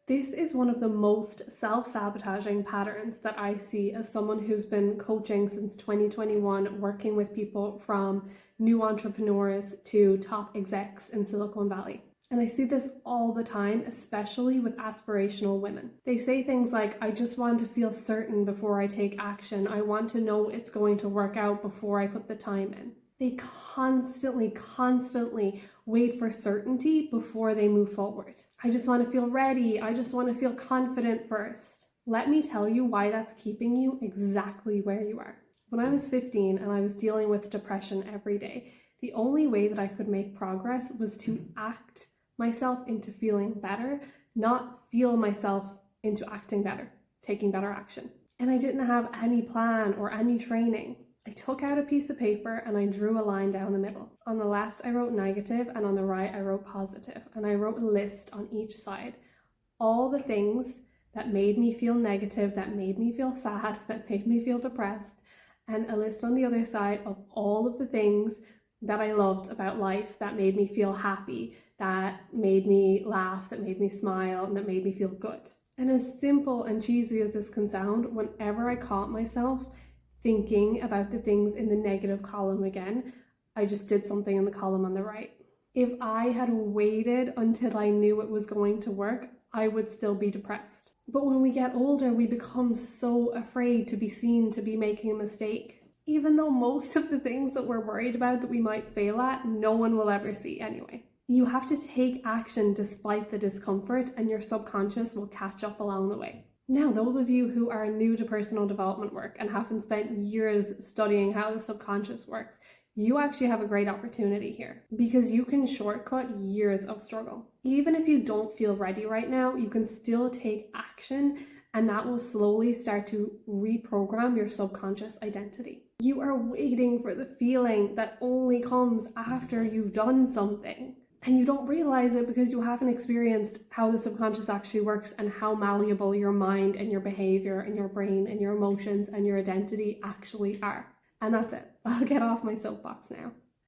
This is one of the most self-sabotaging patterns that I see as someone who's been coaching since 2021, working with people from new entrepreneurs to top execs in Silicon Valley. And I see this all the time, especially with aspirational women. They say things like, I just want to feel certain before I take action. I want to know it's going to work out before I put the time in. They constantly wait for certainty before they move forward. I just want to feel ready. I just want to feel confident first. Let me tell you why that's keeping you exactly where you are. When I was 15 and I was dealing with depression every day, the only way that I could make progress was to act myself into feeling better, not feel myself into acting better, taking better action. And I didn't have any plan or any training. I took out a piece of paper and I drew a line down the middle. On the left, I wrote negative, and on the right, I wrote positive. And I wrote a list on each side. All the things that made me feel negative, that made me feel sad, that made me feel depressed, and a list on the other side of all of the things that I loved about life, that made me feel happy, that made me laugh, that made me smile, and that made me feel good. And as simple and cheesy as this can sound, whenever I caught myself thinking about the things in the negative column again, I just did something in the column on the right. If I had waited until I knew it was going to work, I would still be depressed. But when we get older, we become so afraid to be seen to be making a mistake. Even though most of the things that we're worried about that we might fail at, no one will ever see anyway. You have to take action despite the discomfort, and your subconscious will catch up along the way. Now, those of you who are new to personal development work and haven't spent years studying how the subconscious works, you actually have a great opportunity here, because you can shortcut years of struggle. Even if you don't feel ready right now, you can still take action, and that will slowly start to reprogram your subconscious identity. You are waiting for the feeling that only comes after you've done something. And you don't realize it because you haven't experienced how the subconscious actually works and how malleable your mind and your behavior and your brain and your emotions and your identity actually are. And that's it. I'll get off my soapbox now.